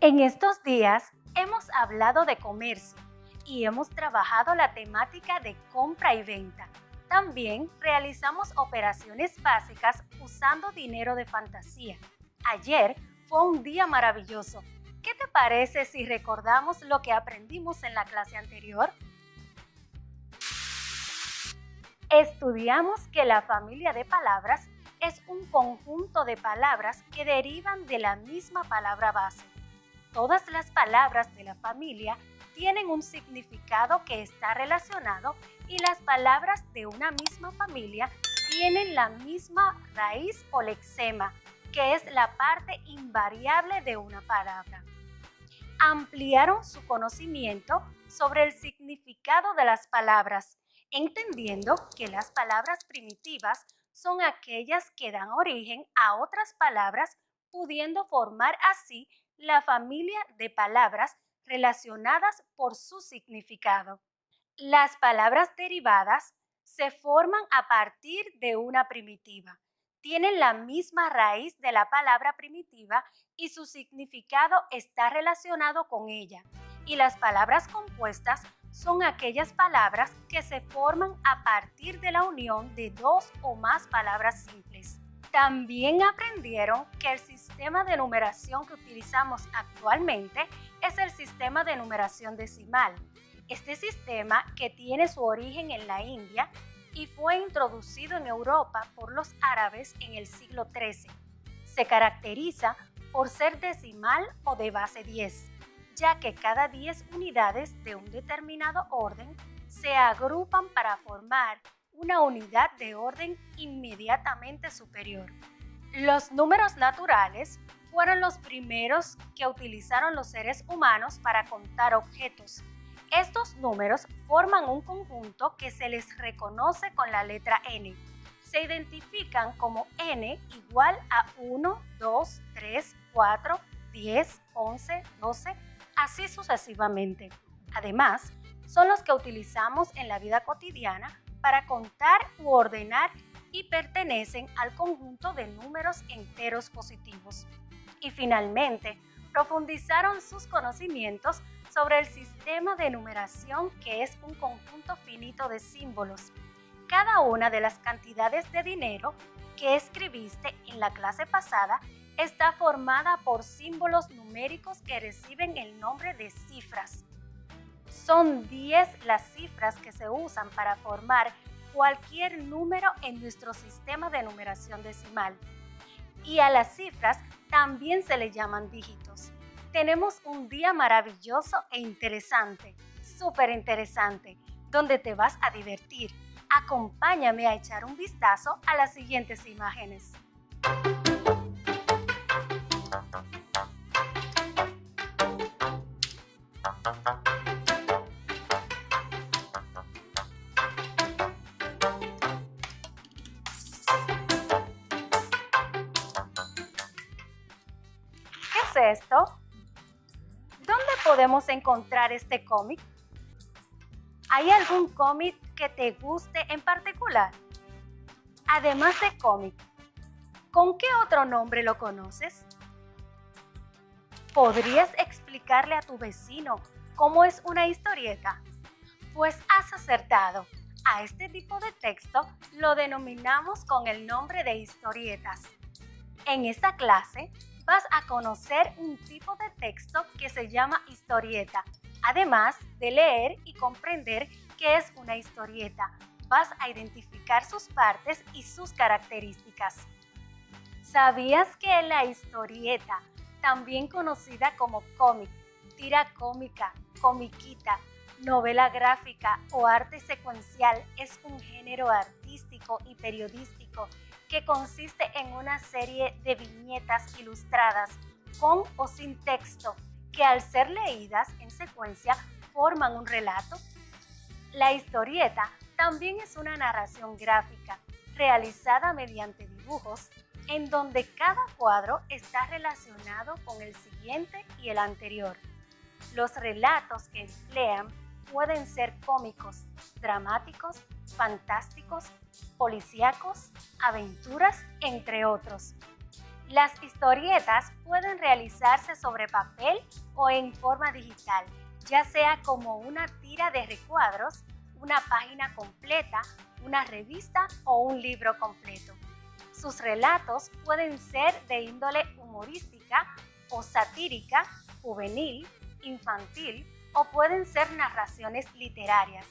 En estos días hemos hablado de comercio y hemos trabajado la temática de compra y venta. También realizamos operaciones básicas usando dinero de fantasía. Ayer fue un día maravilloso. ¿Qué te parece si recordamos lo que aprendimos en la clase anterior? Estudiamos que la familia de palabras es un conjunto de palabras que derivan de la misma palabra base. Todas las palabras de la familia tienen un significado que está relacionado y las palabras de una misma familia tienen la misma raíz o lexema, que es la parte invariable de una palabra. Ampliaron su conocimiento sobre el significado de las palabras, entendiendo que las palabras primitivas son aquellas que dan origen a otras palabras, pudiendo formar así la familia de palabras relacionadas por su significado. Las palabras derivadas se forman a partir de una primitiva. Tienen la misma raíz de la palabra primitiva y su significado está relacionado con ella. Y las palabras compuestas son aquellas palabras que se forman a partir de la unión de dos o más palabras simples. También aprendieron que el sistema de numeración que utilizamos actualmente es el sistema de numeración decimal. Este sistema, que tiene su origen en la India y fue introducido en Europa por los árabes en el siglo XIII, se caracteriza por ser decimal o de base 10, ya que cada 10 unidades de un determinado orden se agrupan para formar una unidad de orden inmediatamente superior. Los números naturales fueron los primeros que utilizaron los seres humanos para contar objetos. Estos números forman un conjunto que se les reconoce con la letra n. Se identifican como n igual a 1, 2, 3, 4, 10, 11, 12, así sucesivamente. Además, son los que utilizamos en la vida cotidiana para contar u ordenar y pertenecen al conjunto de números enteros positivos. Y finalmente, profundizaron sus conocimientos sobre el sistema de numeración, que es un conjunto finito de símbolos. Cada una de las cantidades de dinero que escribiste en la clase pasada está formada por símbolos numéricos que reciben el nombre de cifras. Son 10 las cifras que se usan para formar cualquier número en nuestro sistema de numeración decimal. Y a las cifras también se le llaman dígitos. Tenemos un día maravilloso e interesante, súper interesante, donde te vas a divertir. Acompáñame a echar un vistazo a las siguientes imágenes. ¿Qué es esto? ¿Dónde podemos encontrar este cómic? ¿Hay algún cómic que te guste en particular? Además de cómic, ¿con qué otro nombre lo conoces? ¿Podrías explicarle a tu vecino cómo es una historieta? Pues has acertado. A este tipo de texto lo denominamos con el nombre de historietas. En esta clase vas a conocer un tipo de texto que se llama historieta. Además de leer y comprender qué es una historieta, vas a identificar sus partes y sus características. ¿Sabías que la historieta, también conocida como cómic, tira cómica, comiquita, novela gráfica o arte secuencial, es un género artístico y periodístico que consiste en una serie de viñetas ilustradas con o sin texto que, al ser leídas en secuencia, forman un relato? La historieta también es una narración gráfica realizada mediante dibujos en donde cada cuadro está relacionado con el siguiente y el anterior. Los relatos que emplean pueden ser cómicos, dramáticos, fantásticos, policíacos, aventuras, entre otros. Las historietas pueden realizarse sobre papel o en forma digital, ya sea como una tira de recuadros, una página completa, una revista o un libro completo. Sus relatos pueden ser de índole humorística o satírica, juvenil, infantil o pueden ser narraciones literarias.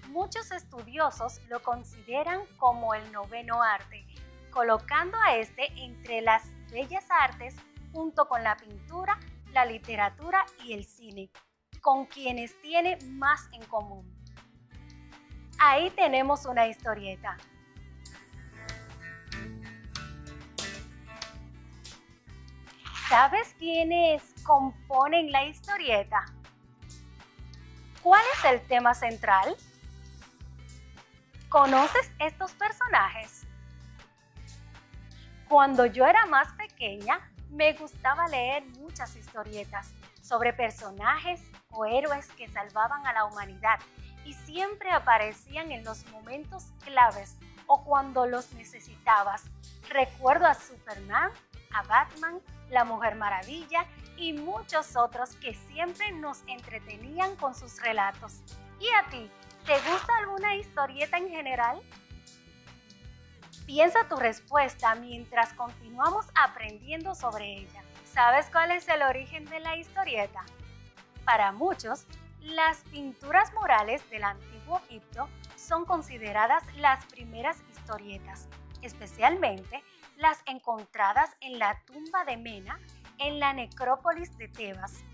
Muchos estudiosos lo consideran como el noveno arte, colocando a este entre las bellas artes junto con la pintura, la literatura y el cine, con quienes tiene más en común. Ahí tenemos una historieta. ¿Sabes quiénes componen la historieta? ¿Cuál es el tema central? ¿Conoces estos personajes? Cuando yo era más pequeña, me gustaba leer muchas historietas sobre personajes o héroes que salvaban a la humanidad y siempre aparecían en los momentos claves o cuando los necesitabas. Recuerdo a Superman, a Batman, la Mujer Maravilla y muchos otros que siempre nos entretenían con sus relatos. ¿Y a ti? ¿Te gusta alguna historieta en general? Piensa tu respuesta mientras continuamos aprendiendo sobre ella. ¿Sabes cuál es el origen de la historieta? Para muchos, las pinturas murales del antiguo Egipto son consideradas las primeras historietas, especialmente las encontradas en la tumba de Mena en la necrópolis de Tebas.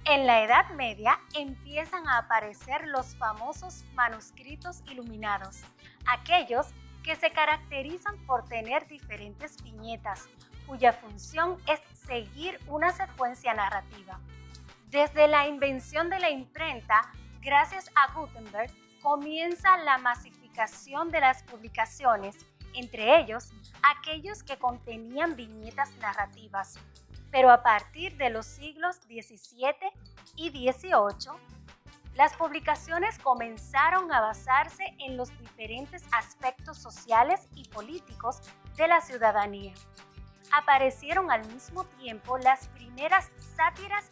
En la Edad Media empiezan a aparecer los famosos manuscritos iluminados, aquellos que se caracterizan por tener diferentes viñetas, cuya función es seguir una secuencia narrativa. Desde la invención de la imprenta, gracias a Gutenberg, comienza la masificación de las publicaciones, entre ellos aquellos que contenían viñetas narrativas. Pero a partir de los siglos XVII y XVIII, las publicaciones comenzaron a basarse en los diferentes aspectos sociales y políticos de la ciudadanía. Aparecieron al mismo tiempo las primeras sátiras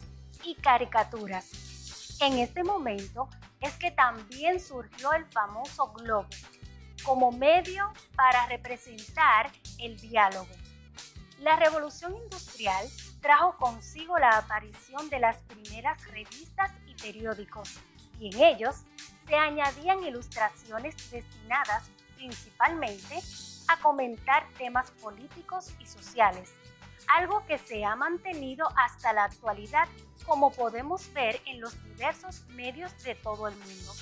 y caricaturas. En este momento es que también surgió el famoso globo, como medio para representar el diálogo. La revolución industrial trajo consigo la aparición de las primeras revistas y periódicos, y en ellos se añadían ilustraciones destinadas principalmente a comentar temas políticos y sociales, algo que se ha mantenido hasta la actualidad, como podemos ver en los diversos medios de todo el mundo.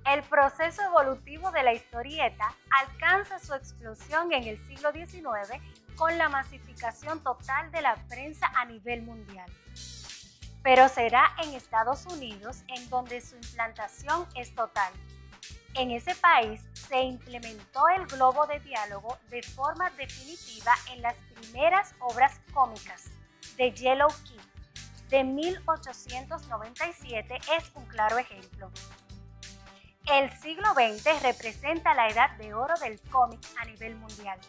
El proceso evolutivo de la historieta alcanza su explosión en el siglo XIX con la masificación total de la prensa a nivel mundial. Pero será en Estados Unidos en donde su implantación es total. En ese país se implementó el globo de diálogo de forma definitiva en las primeras obras cómicas. The Yellow Kid, de 1897, es un claro ejemplo. El siglo XX representa la edad de oro del cómic a nivel mundial.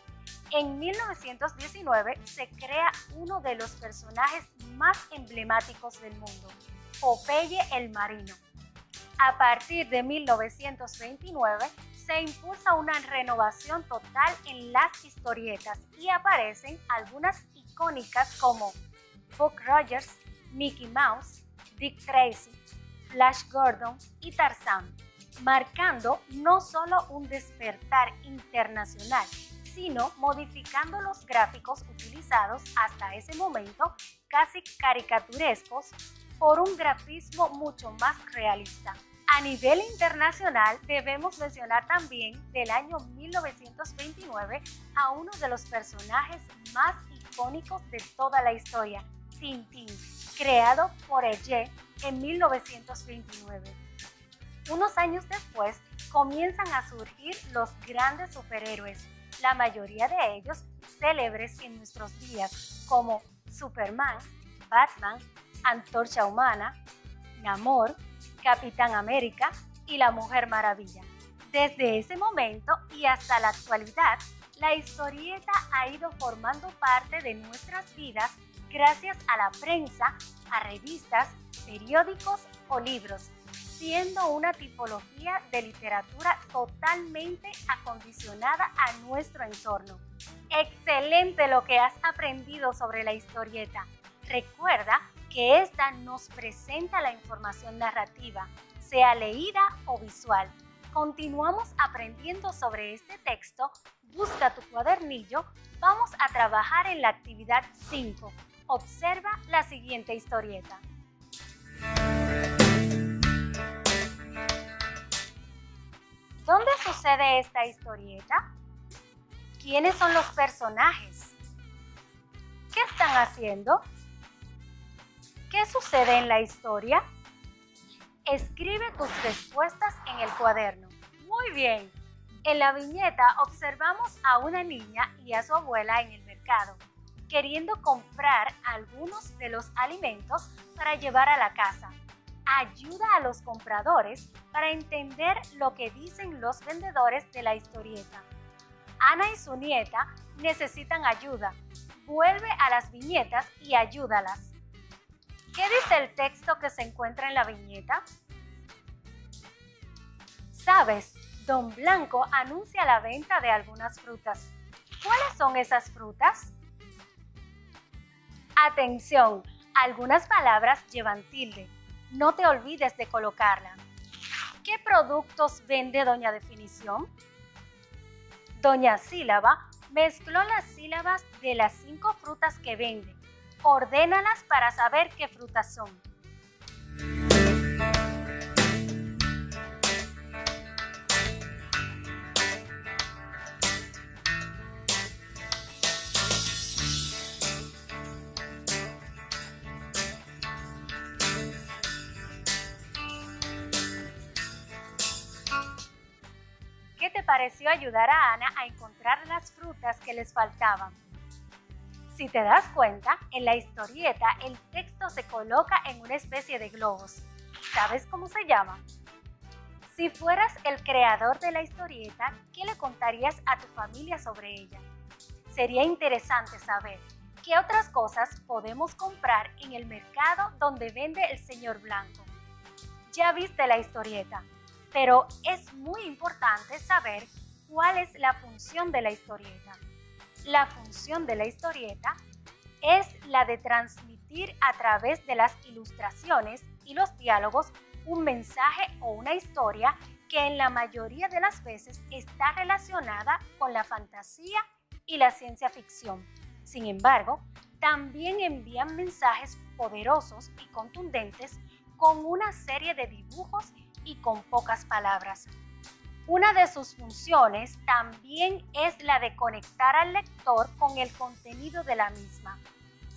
En 1919 se crea uno de los personajes más emblemáticos del mundo, Popeye el Marino. A partir de 1929 se impulsa una renovación total en las historietas y aparecen algunas icónicas como Buck Rogers, Mickey Mouse, Dick Tracy, Flash Gordon y Tarzán, marcando no solo un despertar internacional, sino modificando los gráficos utilizados hasta ese momento, casi caricaturescos, por un grafismo mucho más realista. A nivel internacional, debemos mencionar también del año 1929 a uno de los personajes más icónicos de toda la historia, Tintín, creado por Hergé en 1929. Unos años después, comienzan a surgir los grandes superhéroes, la mayoría de ellos célebres en nuestros días, como Superman, Batman, Antorcha Humana, Namor, Capitán América y la Mujer Maravilla. Desde ese momento y hasta la actualidad, La historieta ha ido formando parte de nuestras vidas gracias a la prensa, a revistas, periódicos o libros, siendo una tipología de literatura totalmente acondicionada a nuestro entorno. ¡Excelente lo que has aprendido sobre la historieta! Recuerda que esta nos presenta la información narrativa, sea leída o visual. Continuamos aprendiendo sobre este texto. Busca tu cuadernillo. Vamos a trabajar en la actividad 5. Observa la siguiente historieta. ¿Dónde sucede esta historieta? ¿Quiénes son los personajes? ¿Qué están haciendo? ¿Qué sucede en la historia? Escribe tus respuestas en el cuaderno. Muy bien. En la viñeta observamos a una niña y a su abuela en el mercado, queriendo comprar algunos de los alimentos para llevar a la casa. Ayuda a los compradores para entender lo que dicen los vendedores de la historieta. Ana y su nieta necesitan ayuda. Vuelve a las viñetas y ayúdalas. ¿Qué dice el texto que se encuentra en la viñeta? ¿Sabes? Don Blanco anuncia la venta de algunas frutas. ¿Cuáles son esas frutas? Atención, algunas palabras llevan tilde. No te olvides de colocarla. ¿Qué productos vende Doña Definición? Doña Sílaba mezcló las sílabas de las 5 frutas que vende. Ordénalas para saber qué frutas son. ¿Qué te pareció ayudar a Ana a encontrar las frutas que les faltaban? Si te das cuenta, en la historieta el texto se coloca en una especie de globos. ¿Sabes cómo se llama? Si fueras el creador de la historieta, ¿qué le contarías a tu familia sobre ella? Sería interesante saber qué otras cosas podemos comprar en el mercado donde vende el señor Blanco. Ya viste la historieta, pero es muy importante saber cuál es la función de la historieta. La función de la historieta es la de transmitir a través de las ilustraciones y los diálogos un mensaje o una historia que en la mayoría de las veces está relacionada con la fantasía y la ciencia ficción. Sin embargo, también envían mensajes poderosos y contundentes con una serie de dibujos y con pocas palabras. Una de sus funciones también es la de conectar al lector con el contenido de la misma,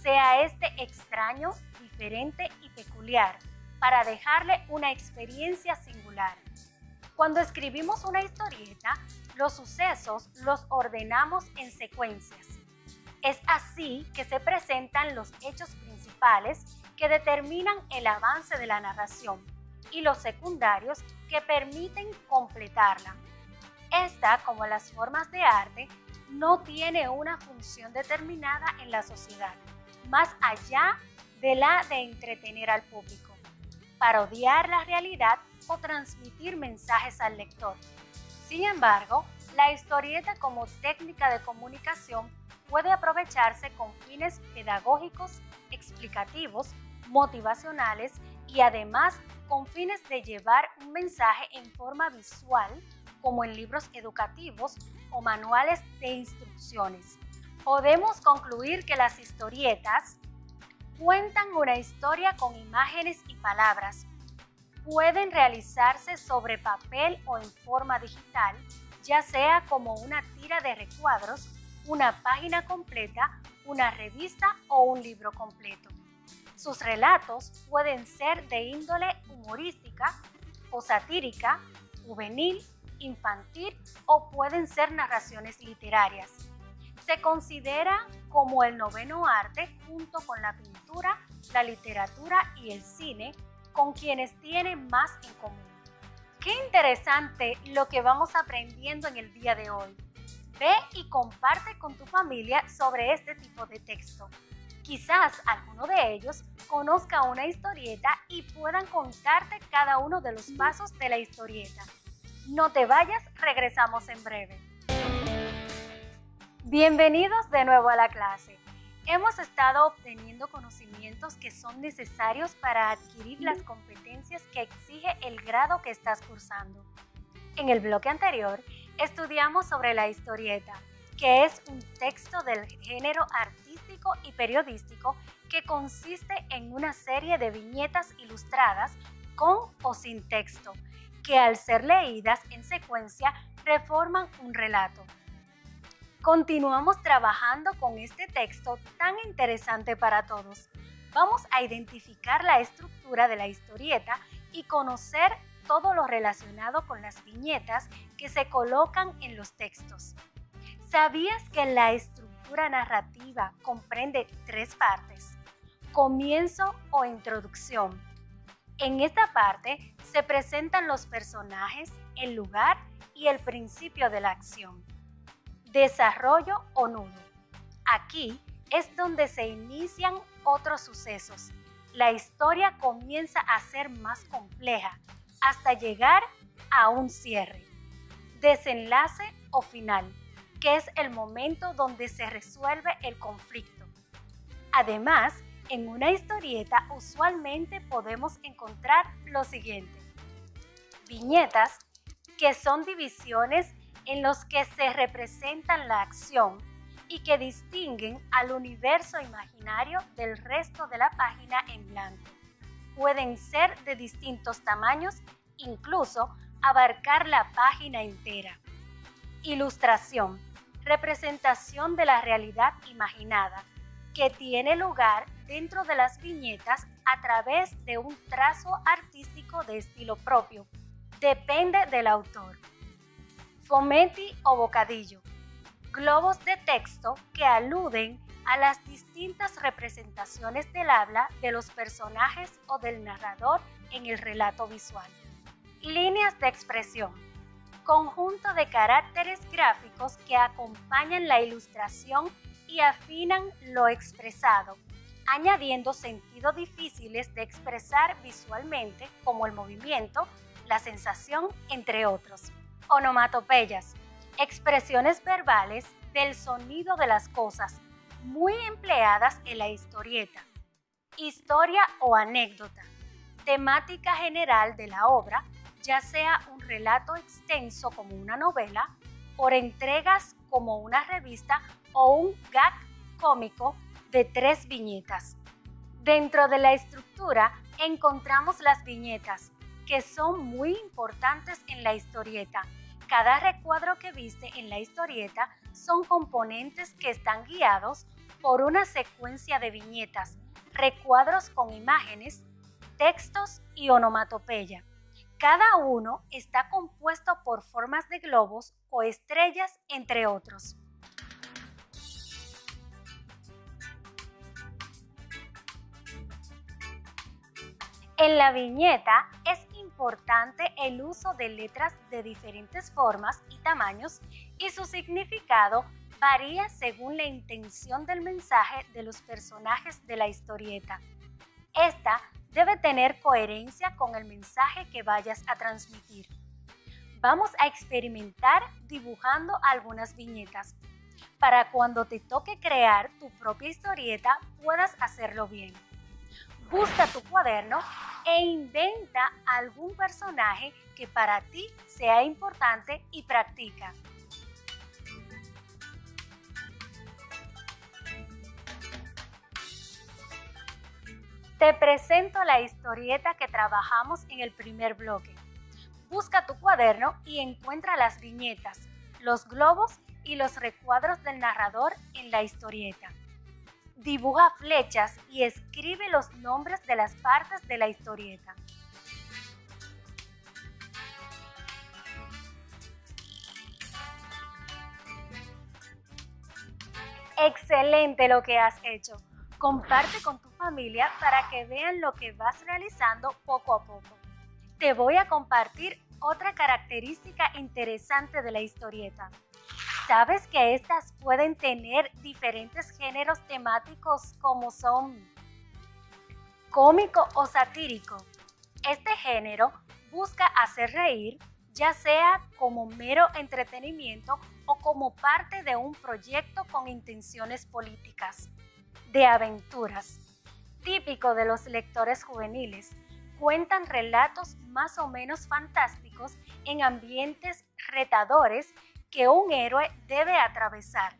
sea este extraño, diferente y peculiar, para dejarle una experiencia singular. Cuando escribimos una historieta, los sucesos los ordenamos en secuencias. Es así que se presentan los hechos principales que determinan el avance de la narración y los secundarios que permiten completarla. Esta, como las formas de arte, no tiene una función determinada en la sociedad, más allá de la de entretener al público, parodiar la realidad o transmitir mensajes al lector. Sin embargo, la historieta como técnica de comunicación puede aprovecharse con fines pedagógicos, explicativos, motivacionales y además con fines de llevar un mensaje en forma visual, como en libros educativos o manuales de instrucciones. Podemos concluir que las historietas cuentan una historia con imágenes y palabras. Pueden realizarse sobre papel o en forma digital, ya sea como una tira de recuadros, una página completa, una revista o un libro completo. Sus relatos pueden ser de índole humorística o satírica, juvenil, infantil o pueden ser narraciones literarias. Se considera como el noveno arte junto con la pintura, la literatura y el cine, con quienes tienen más en común. ¡Qué interesante lo que vamos aprendiendo en el día de hoy! Ve y comparte con tu familia sobre este tipo de texto. Quizás alguno de ellos conozca una historieta y puedan contarte cada uno de los pasos de la historieta. No te vayas, regresamos en breve. Bienvenidos de nuevo a la clase. Hemos estado obteniendo conocimientos que son necesarios para adquirir las competencias que exige el grado que estás cursando. En el bloque anterior, estudiamos sobre la historieta, que es un texto del género artístico y periodístico que consiste en una serie de viñetas ilustradas con o sin texto, que al ser leídas en secuencia reforman un relato. Continuamos trabajando con este texto tan interesante para todos. Vamos a identificar la estructura de la historieta y conocer todo lo relacionado con las viñetas que se colocan en los textos. ¿Sabías que la estructura narrativa comprende 3 partes? Comienzo o introducción. En esta parte se presentan los personajes, el lugar y el principio de la acción. Desarrollo o nudo. Aquí es donde se inician otros sucesos. La historia comienza a ser más compleja hasta llegar a un cierre. Desenlace o final, que es el momento donde se resuelve el conflicto. Además, en una historieta usualmente podemos encontrar lo siguiente: viñetas, que son divisiones en los que se representan la acción y que distinguen al universo imaginario del resto de la página en blanco. Pueden ser de distintos tamaños, incluso abarcar la página entera. Ilustración, representación de la realidad imaginada, que tiene lugar dentro de las viñetas a través de un trazo artístico de estilo propio. Depende del autor. Fumetti o bocadillo, globos de texto que aluden a las distintas representaciones del habla de los personajes o del narrador en el relato visual. Líneas de expresión, conjunto de caracteres gráficos que acompañan la ilustración y afinan lo expresado, añadiendo sentidos difíciles de expresar visualmente como el movimiento, la sensación, entre otros. Onomatopeyas, expresiones verbales del sonido de las cosas, muy empleadas en la historieta. Historia o anécdota, temática general de la obra, ya sea un relato extenso como una novela, por entregas como una revista o un gag cómico de 3 viñetas. Dentro de la estructura encontramos las viñetas, que son muy importantes en la historieta. Cada recuadro que viste en la historieta son componentes que están guiados por una secuencia de viñetas, recuadros con imágenes, textos y onomatopeya. Cada uno está compuesto por formas de globos o estrellas, entre otros. En la viñeta es importante el uso de letras de diferentes formas y tamaños, y su significado varía según la intención del mensaje de los personajes de la historieta. Esta debe tener coherencia con el mensaje que vayas a transmitir. Vamos a experimentar dibujando algunas viñetas. Para cuando te toque crear tu propia historieta, puedas hacerlo bien. Busca tu cuaderno e inventa algún personaje que para ti sea importante y practica. Te presento la historieta que trabajamos en el primer bloque. Busca tu cuaderno y encuentra las viñetas, los globos y los recuadros del narrador en la historieta. Dibuja flechas y escribe los nombres de las partes de la historieta. Excelente lo que has hecho. Comparte con tu familia para que vean lo que vas realizando poco a poco. Te voy a compartir otra característica interesante de la historieta. ¿Sabes que estas pueden tener diferentes géneros temáticos como son cómico o satírico? Este género busca hacer reír, ya sea como mero entretenimiento o como parte de un proyecto con intenciones políticas. De aventuras. Típico de los lectores juveniles, cuentan relatos más o menos fantásticos en ambientes retadores que un héroe debe atravesar.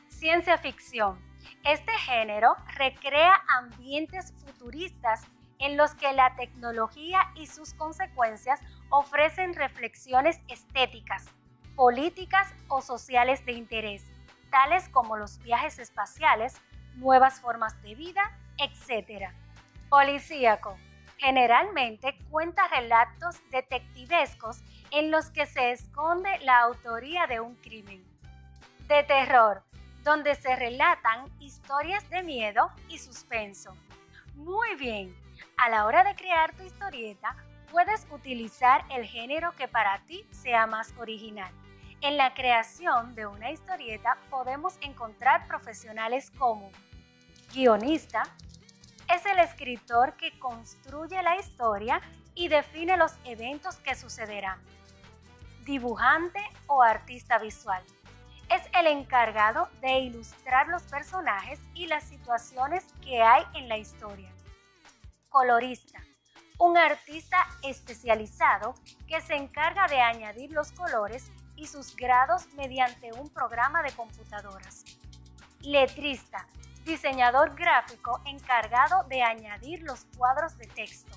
Ciencia ficción. Este género recrea ambientes futuristas en los que la tecnología y sus consecuencias ofrecen reflexiones estéticas, políticas o sociales de interés, tales como los viajes espaciales, nuevas formas de vida, etc. Policíaco. Generalmente cuenta relatos detectivescos en los que se esconde la autoría de un crimen. De terror, donde se relatan historias de miedo y suspenso. Muy bien, a la hora de crear tu historieta, puedes utilizar el género que para ti sea más original. En la creación de una historieta podemos encontrar profesionales como guionista, es el escritor que construye la historia y define los eventos que sucederán. Dibujante o artista visual. Es el encargado de ilustrar los personajes y las situaciones que hay en la historia. Colorista. Un artista especializado que se encarga de añadir los colores y sus grados mediante un programa de computadoras. Letrista. Diseñador gráfico encargado de añadir los cuadros de texto.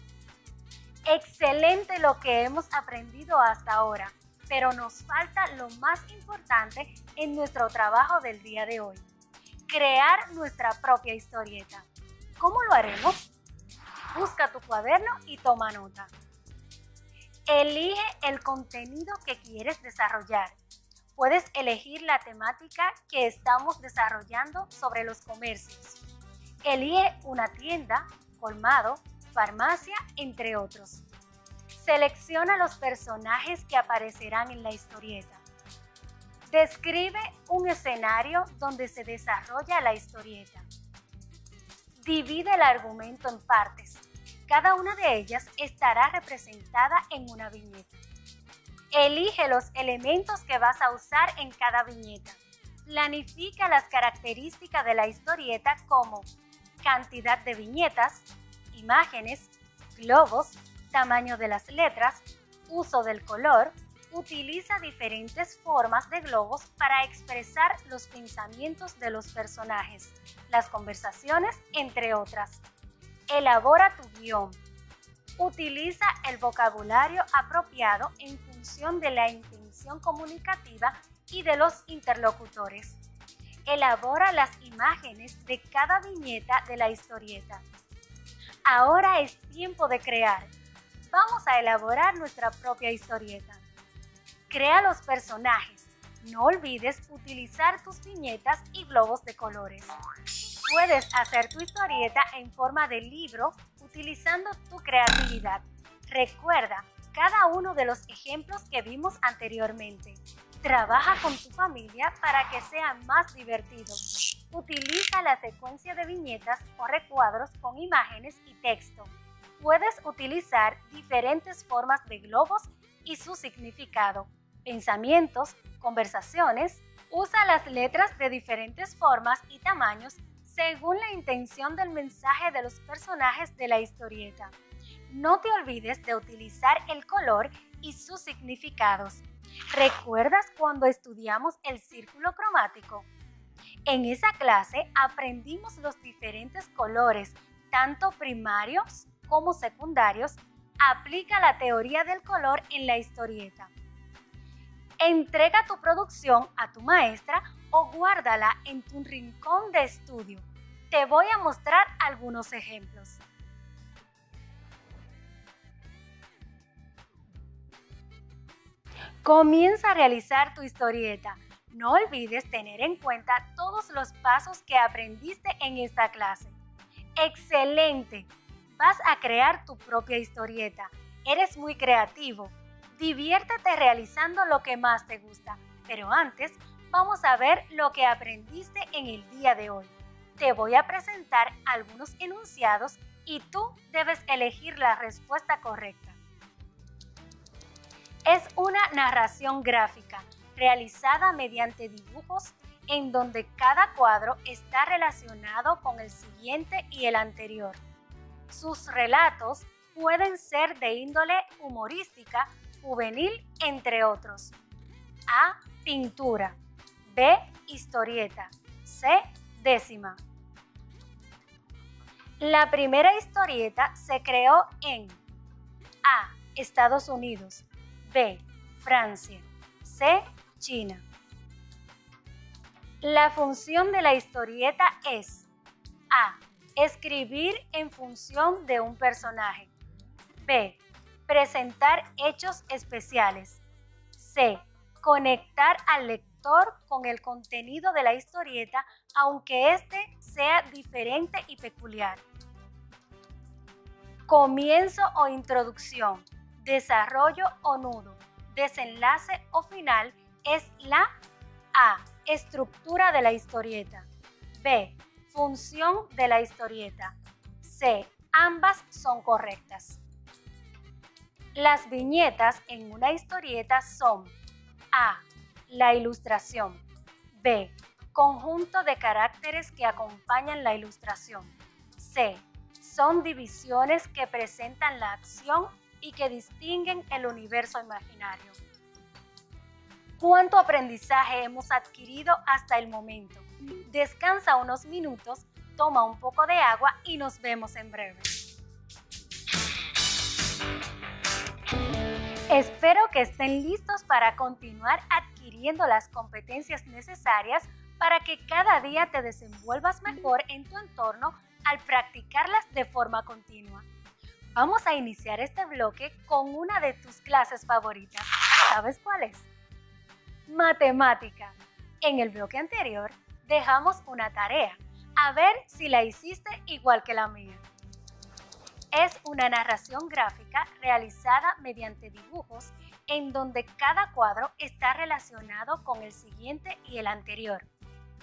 Excelente lo que hemos aprendido hasta ahora, pero nos falta lo más importante en nuestro trabajo del día de hoy: crear nuestra propia historieta. ¿Cómo lo haremos? Busca tu cuaderno y toma nota. Elige el contenido que quieres desarrollar. Puedes elegir la temática que estamos desarrollando sobre los comercios. Elige una tienda, colmado, farmacia, entre otros. Selecciona los personajes que aparecerán en la historieta. Describe un escenario donde se desarrolla la historieta. Divide el argumento en partes. Cada una de ellas estará representada en una viñeta. Elige los elementos que vas a usar en cada viñeta. Planifica las características de la historieta como cantidad de viñetas, imágenes, globos, tamaño de las letras, uso del color. Utiliza diferentes formas de globos para expresar los pensamientos de los personajes, las conversaciones, entre otras. Elabora tu guión. Utiliza el vocabulario apropiado en función de la intención comunicativa y de los interlocutores. Elabora las imágenes de cada viñeta de la historieta. Ahora es tiempo de crear. Vamos a elaborar nuestra propia historieta. Crea los personajes. No olvides utilizar tus viñetas y globos de colores. Puedes hacer tu historieta en forma de libro utilizando tu creatividad. Recuerda cada uno de los ejemplos que vimos anteriormente. Trabaja con tu familia para que sea más divertido. Utiliza la secuencia de viñetas o recuadros con imágenes y texto. Puedes utilizar diferentes formas de globos y su significado, pensamientos, conversaciones. Usa las letras de diferentes formas y tamaños según la intención del mensaje de los personajes de la historieta. No te olvides de utilizar el color y sus significados. ¿Recuerdas cuando estudiamos el círculo cromático? En esa clase aprendimos los diferentes colores, tanto primarios como secundarios. Aplica la teoría del color en la historieta. Entrega tu producción a tu maestra o guárdala en tu rincón de estudio. Te voy a mostrar algunos ejemplos. Comienza a realizar tu historieta. No olvides tener en cuenta todos los pasos que aprendiste en esta clase. ¡Excelente! Vas a crear tu propia historieta. Eres muy creativo. Diviértete realizando lo que más te gusta. Pero antes, vamos a ver lo que aprendiste en el día de hoy. Te voy a presentar algunos enunciados y tú debes elegir la respuesta correcta. Es una narración gráfica realizada mediante dibujos en donde cada cuadro está relacionado con el siguiente y el anterior. Sus relatos pueden ser de índole humorística, juvenil, entre otros. A. Pintura. B. Historieta. C. Décima. La primera historieta se creó en A. Estados Unidos. B. Francia. C. China. La función de la historieta es A. Escribir en función de un personaje. B. Presentar hechos especiales. C. Conectar al lector con el contenido de la historieta, aunque éste sea diferente y peculiar. Comienzo o introducción, desarrollo o nudo, desenlace o final es la A. Estructura de la historieta. B. Función de la historieta. C. Ambas son correctas. Las viñetas en una historieta son A. La ilustración. B. Conjunto de caracteres que acompañan la ilustración. C. Son divisiones que presentan la acción y que distinguen el universo imaginario. ¿Cuánto aprendizaje hemos adquirido hasta el momento? Descansa unos minutos, toma un poco de agua y nos vemos en breve. Espero que estén listos para continuar adquiriendo las competencias necesarias para que cada día te desenvuelvas mejor en tu entorno al practicarlas de forma continua. Vamos a iniciar este bloque con una de tus clases favoritas. ¿Sabes cuál es? Matemática. En el bloque anterior dejamos una tarea. A ver si la hiciste igual que la mía. Es una narración gráfica realizada mediante dibujos en donde cada cuadro está relacionado con el siguiente y el anterior.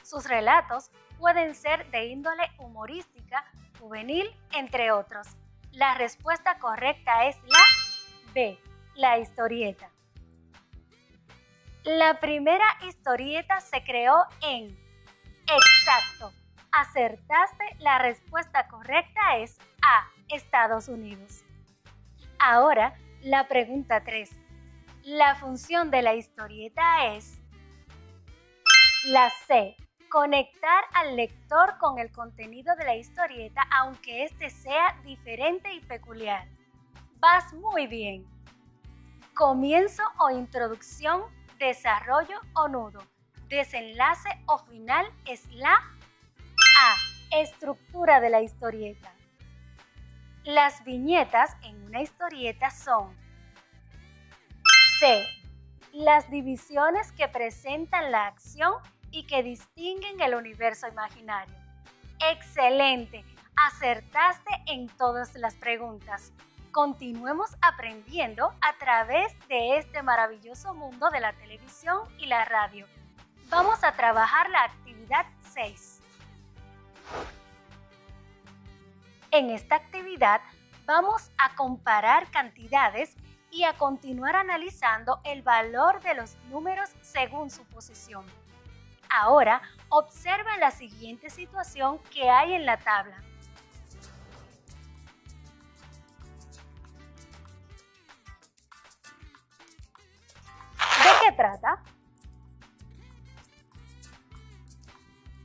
Sus relatos pueden ser de índole humorística, juvenil, entre otros. La respuesta correcta es la B, la historieta. La primera historieta se creó en... Exacto. Acertaste, la respuesta correcta es A, Estados Unidos. Ahora, la pregunta 3. La función de la historieta es la C, conectar al lector con el contenido de la historieta aunque éste sea diferente y peculiar. Vas muy bien. Comienzo o introducción, desarrollo o nudo, desenlace o final es la A, estructura de la historieta. Las viñetas en una historieta son C, las divisiones que presentan la acción y que distinguen el universo imaginario. ¡Excelente! Acertaste en todas las preguntas. Continuemos aprendiendo a través de este maravilloso mundo de la televisión y la radio. Vamos a trabajar la actividad 6. En esta actividad vamos a comparar cantidades y a continuar analizando el valor de los números según su posición. Ahora, observa la siguiente situación que hay en la tabla. ¿De qué trata?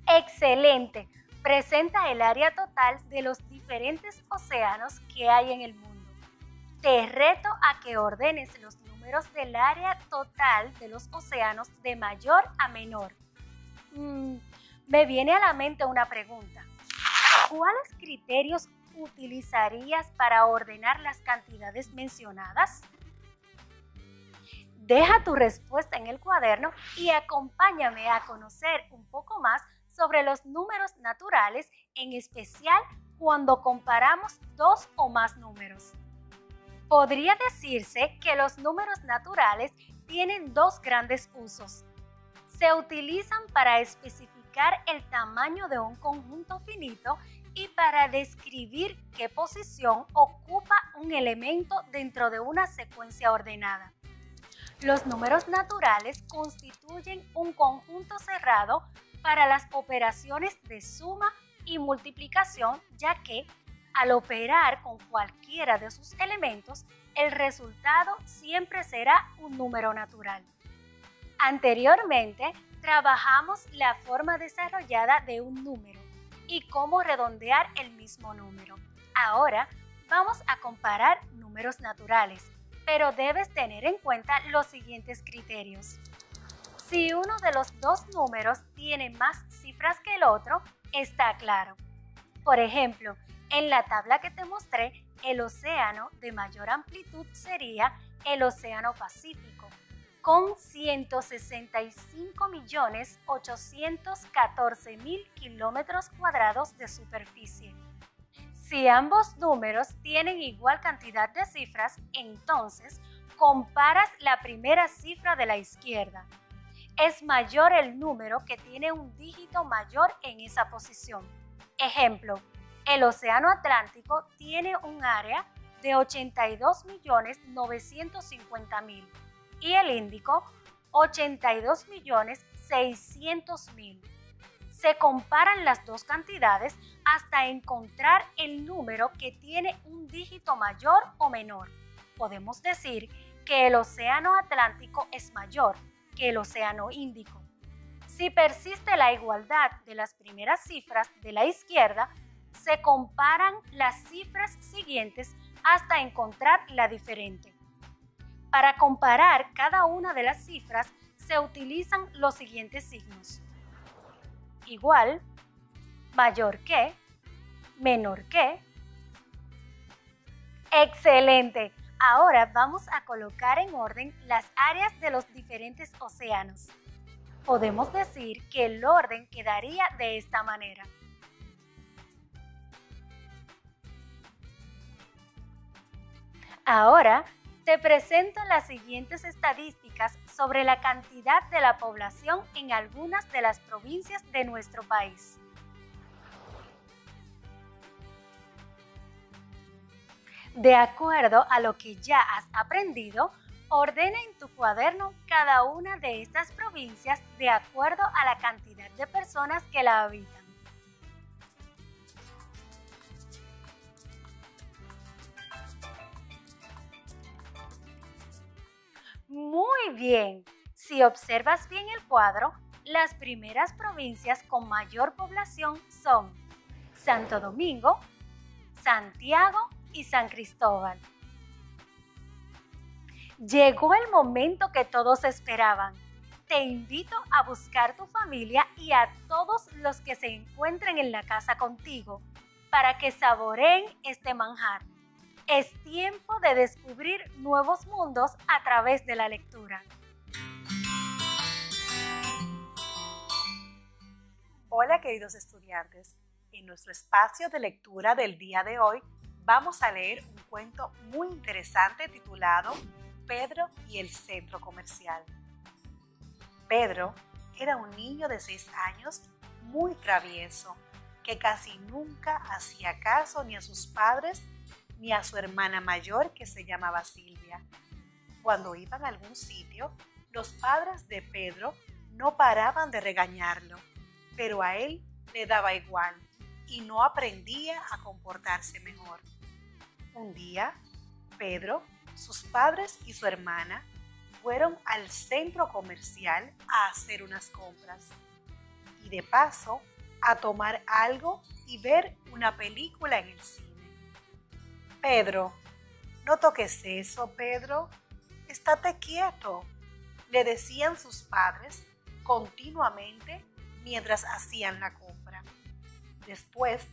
¡Excelente! Presenta el área total de los diferentes océanos que hay en el mundo. Te reto a que ordenes los números del área total de los océanos de mayor a menor. Me viene a la mente una pregunta. ¿Cuáles criterios utilizarías para ordenar las cantidades mencionadas? Deja tu respuesta en el cuaderno y acompáñame a conocer un poco más sobre los números naturales, en especial cuando comparamos dos o más números. Podría decirse que los números naturales tienen dos grandes usos. Se utilizan para especificar el tamaño de un conjunto finito y para describir qué posición ocupa un elemento dentro de una secuencia ordenada. Los números naturales constituyen un conjunto cerrado para las operaciones de suma y multiplicación, ya que al operar con cualquiera de sus elementos, el resultado siempre será un número natural. Anteriormente, trabajamos la forma desarrollada de un número y cómo redondear el mismo número. Ahora vamos a comparar números naturales, pero debes tener en cuenta los siguientes criterios. Si uno de los dos números tiene más cifras que el otro, está claro. Por ejemplo, en la tabla que te mostré, el océano de mayor amplitud sería el Océano Pacífico, con 165.814.000 kilómetros cuadrados de superficie. Si ambos números tienen igual cantidad de cifras, entonces comparas la primera cifra de la izquierda. Es mayor el número que tiene un dígito mayor en esa posición. Ejemplo, el Océano Atlántico tiene un área de 82.950.000 y el Índico 82.600.000. Se comparan las dos cantidades hasta encontrar el número que tiene un dígito mayor o menor. Podemos decir que el Océano Atlántico es mayor que el Océano Índico. Si persiste la igualdad de las primeras cifras de la izquierda, se comparan las cifras siguientes hasta encontrar la diferente. Para comparar cada una de las cifras se utilizan los siguientes signos: igual, mayor que, menor que. ¡Excelente! Ahora vamos a colocar en orden las áreas de los diferentes océanos. Podemos decir que el orden quedaría de esta manera. Ahora te presento las siguientes estadísticas sobre la cantidad de la población en algunas de las provincias de nuestro país. De acuerdo a lo que ya has aprendido, ordena en tu cuaderno cada una de estas provincias de acuerdo a la cantidad de personas que la habitan. Muy bien. Si observas bien el cuadro, las primeras provincias con mayor población son Santo Domingo, Santiago y San Cristóbal. Llegó el momento que todos esperaban. Te invito a buscar tu familia y a todos los que se encuentren en la casa contigo para que saboreen este manjar. Es tiempo de descubrir nuevos mundos a través de la lectura. Hola queridos estudiantes, en nuestro espacio de lectura del día de hoy vamos a leer un cuento muy interesante titulado Pedro y el centro comercial. Pedro era un niño de 6 años muy travieso que casi nunca hacía caso ni a sus padres ni a su hermana mayor que se llamaba Silvia. Cuando iban a algún sitio, los padres de Pedro no paraban de regañarlo, pero a él le daba igual y no aprendía a comportarse mejor. Un día, Pedro, sus padres y su hermana fueron al centro comercial a hacer unas compras y de paso a tomar algo y ver una película en el cine. Pedro, no toques eso, Pedro, estate quieto, le decían sus padres continuamente mientras hacían la compra. Después,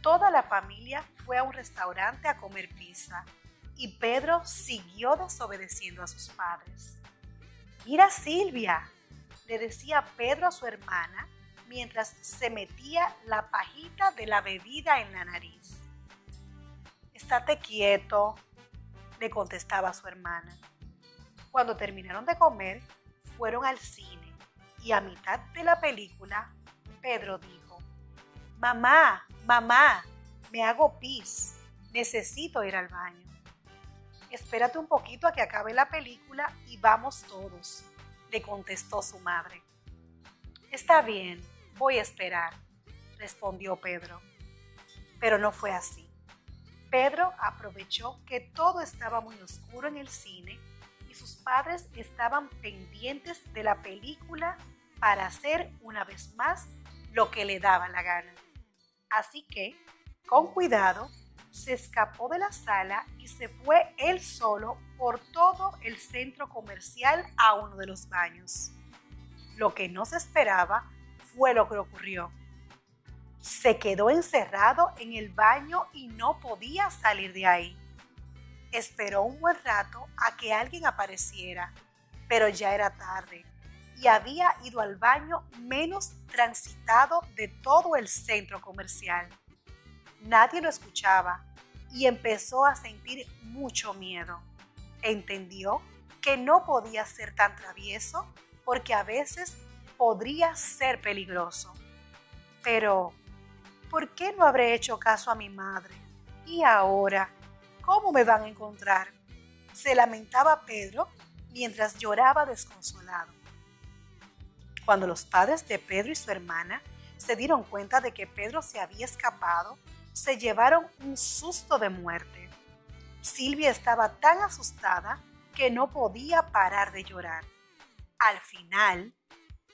toda la familia fue a un restaurante a comer pizza y Pedro siguió desobedeciendo a sus padres. Mira, Silvia, le decía Pedro a su hermana mientras se metía la pajita de la bebida en la nariz. Estate quieto, le contestaba su hermana. Cuando terminaron de comer, fueron al cine Y a mitad de la película, Pedro dijo: Mamá, mamá, me hago pis, necesito ir al baño. Espérate un poquito a que acabe la película y vamos todos, le contestó su madre. Está bien, voy a esperar, respondió Pedro. Pero no fue así. Pedro aprovechó que todo estaba muy oscuro en el cine y sus padres estaban pendientes de la película para hacer una vez más lo que le daba la gana. Así que, con cuidado, se escapó de la sala y se fue él solo por todo el centro comercial a uno de los baños. Lo que no se esperaba fue lo que ocurrió. Se quedó encerrado en el baño y no podía salir de ahí. Esperó un buen rato a que alguien apareciera, pero ya era tarde y había ido al baño menos transitado de todo el centro comercial. Nadie lo escuchaba y empezó a sentir mucho miedo. Entendió que no podía ser tan travieso porque a veces podría ser peligroso. Pero, ¿por qué no habré hecho caso a mi madre? ¿Y ahora? ¿Cómo me van a encontrar? Se lamentaba Pedro mientras lloraba desconsolado. Cuando los padres de Pedro y su hermana se dieron cuenta de que Pedro se había escapado, se llevaron un susto de muerte. Silvia estaba tan asustada que no podía parar de llorar. Al final,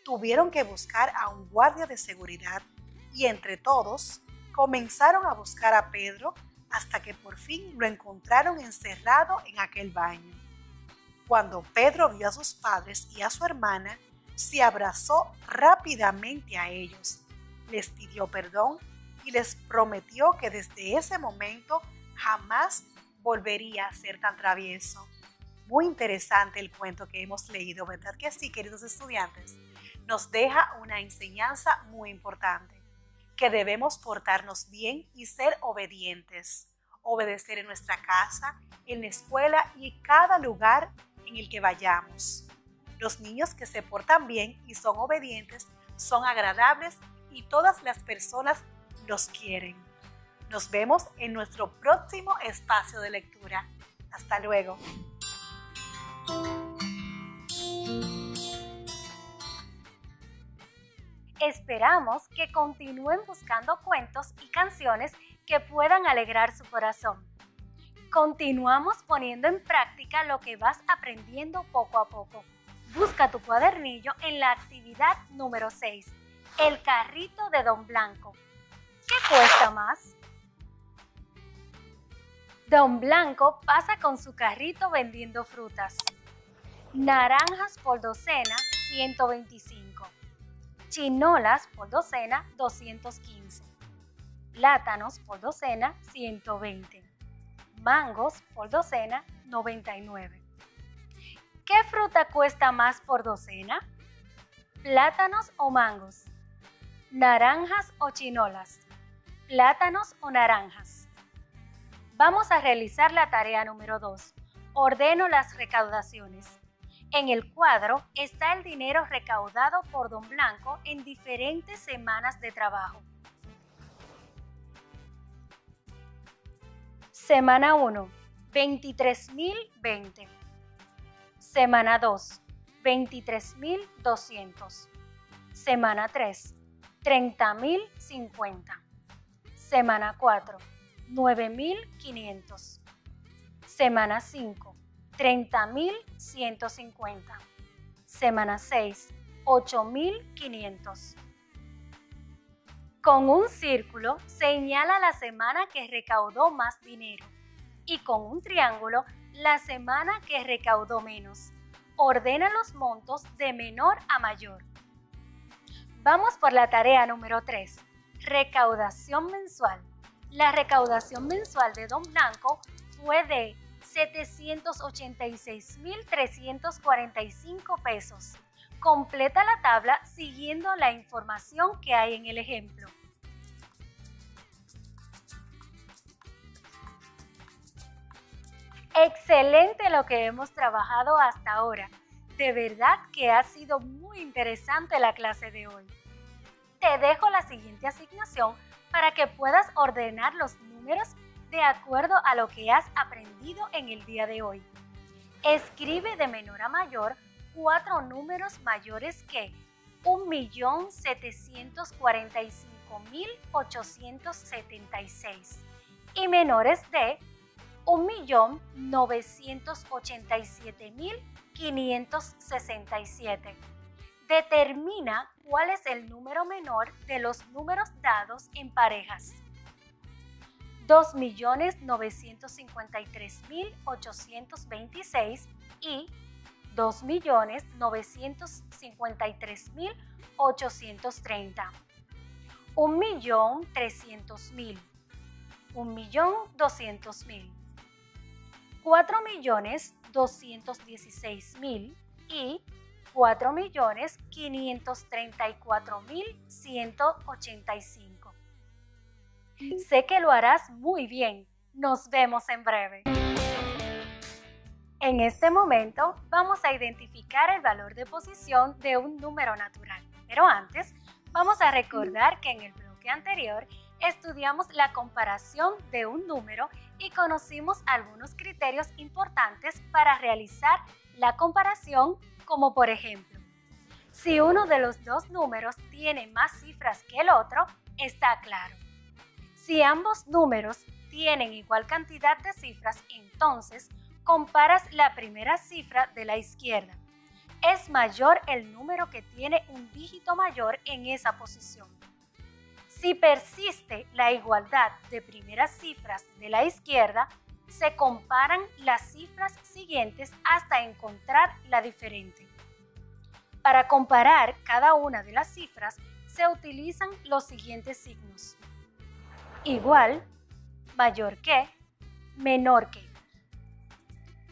tuvieron que buscar a un guardia de seguridad y entre todos comenzaron a buscar a Pedro hasta que por fin lo encontraron encerrado en aquel baño. Cuando Pedro vio a sus padres y a su hermana, se abrazó rápidamente a ellos, les pidió perdón y les prometió que desde ese momento jamás volvería a ser tan travieso. Muy interesante el cuento que hemos leído, ¿verdad que sí, queridos estudiantes? Nos deja una enseñanza muy importante, que debemos portarnos bien y ser obedientes. Obedecer en nuestra casa, en la escuela y en cada lugar en el que vayamos. Los niños que se portan bien y son obedientes son agradables y todas las personas los quieren. Nos vemos en nuestro próximo espacio de lectura. Hasta luego. Esperamos que continúen buscando cuentos y canciones que puedan alegrar su corazón. Continuamos poniendo en práctica lo que vas aprendiendo poco a poco. Busca tu cuadernillo en la actividad número 6, el carrito de Don Blanco. ¿Qué cuesta más? Don Blanco pasa con su carrito vendiendo frutas. Naranjas por docena, 125. Chinolas por docena, 215. Plátanos por docena, 120. Mangos por docena, 99. ¿Qué fruta cuesta más por docena? ¿Plátanos o mangos? ¿Naranjas o chinolas? ¿Plátanos o naranjas? Vamos a realizar la tarea número 2. Ordeno las recaudaciones. En el cuadro está el dinero recaudado por Don Blanco en diferentes semanas de trabajo. Semana 1, 23.020. Semana 2, 23.200. Semana 3, 30.050. Semana 4, 9.500. Semana 5, 30.150. Semana 6, 8.500. Con un círculo señala la semana que recaudó más dinero y con un triángulo la semana que recaudó menos. Ordena los montos de menor a mayor. Vamos por la tarea número 3. Recaudación mensual. La recaudación mensual de Don Blanco fue de 786.345 pesos. Completa la tabla siguiendo la información que hay en el ejemplo. Excelente lo que hemos trabajado hasta ahora. de verdad que ha sido muy interesante la clase de hoy. Te dejo la siguiente asignación para que puedas ordenar los números de acuerdo a lo que has aprendido en el día de hoy. Escribe de menor a mayor 4 números mayores que 1.745.876 y menores de 1.987.567. Determina cuál es el número menor de los números dados en parejas. 2.953.826 y 2.953.830. 1.300.000. 1.200.000. 4.216.000 y 4.534.185. Sé que lo harás muy bien. Nos vemos en breve. En este momento vamos a identificar el valor de posición de un número natural. Pero antes, vamos a recordar que en el bloque anterior estudiamos la comparación de un número y conocimos algunos criterios importantes para realizar la comparación, como por ejemplo, si uno de los dos números tiene más cifras que el otro, está claro. Si ambos números tienen igual cantidad de cifras, entonces comparas la primera cifra de la izquierda. Es mayor el número que tiene un dígito mayor en esa posición. Si persiste la igualdad de primeras cifras de la izquierda, se comparan las cifras siguientes hasta encontrar la diferente. Para comparar cada una de las cifras, se utilizan los siguientes signos: igual, mayor que, menor que.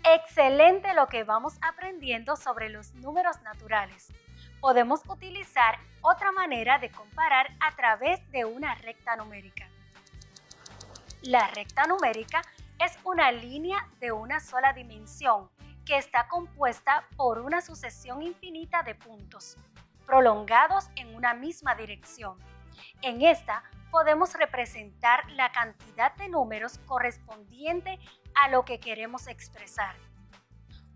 Excelente lo que vamos aprendiendo sobre los números naturales. Podemos utilizar otra manera de comparar a través de una recta numérica. La recta numérica es una línea de una sola dimensión que está compuesta por una sucesión infinita de puntos, prolongados en una misma dirección. En esta podemos representar la cantidad de números correspondiente a lo que queremos expresar.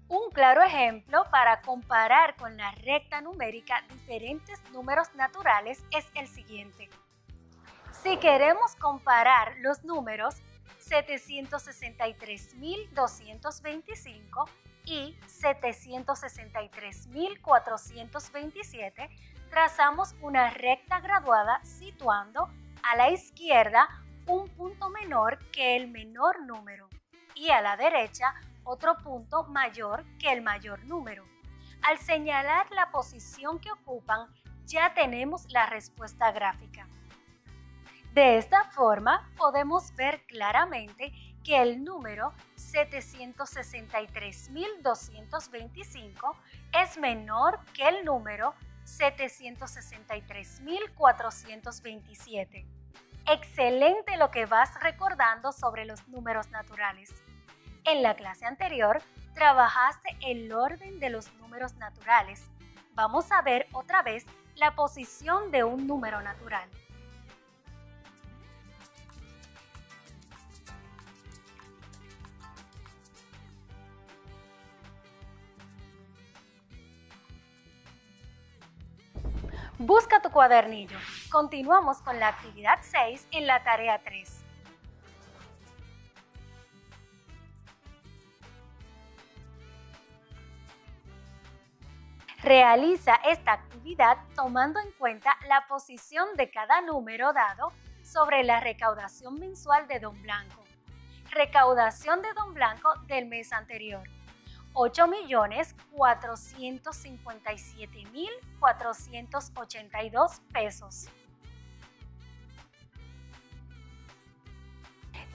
Un claro ejemplo para comparar con la recta numérica diferentes números naturales es el siguiente. Si queremos comparar los números 763.225 y 763.427, trazamos una recta graduada situando a la izquierda un punto menor que el menor número y a la derecha otro punto mayor que el mayor número. Al señalar la posición que ocupan, ya tenemos la respuesta gráfica. De esta forma, podemos ver claramente que el número 763.225 es menor que el número 763.427. Excelente lo que vas recordando sobre los números naturales. En la clase anterior, trabajaste el orden de los números naturales. Vamos a ver otra vez la posición de un número natural. Busca tu cuadernillo. Continuamos con la actividad 6 en la tarea 3. Realiza esta actividad tomando en cuenta la posición de cada número dado sobre la recaudación mensual de Don Blanco. Recaudación de Don Blanco del mes anterior: 8.457.482 pesos.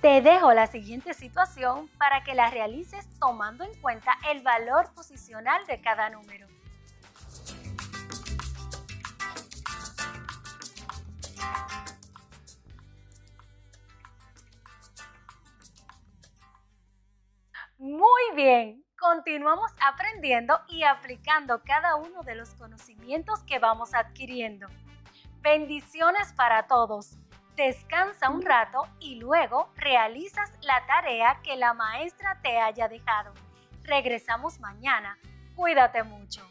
Te dejo la siguiente situación para que la realices tomando en cuenta el valor posicional de cada número. Muy bien, continuamos aprendiendo y aplicando cada uno de los conocimientos que vamos adquiriendo. Bendiciones para todos. Descansa un rato y luego realizas la tarea que la maestra te haya dejado. Regresamos mañana. Cuídate mucho.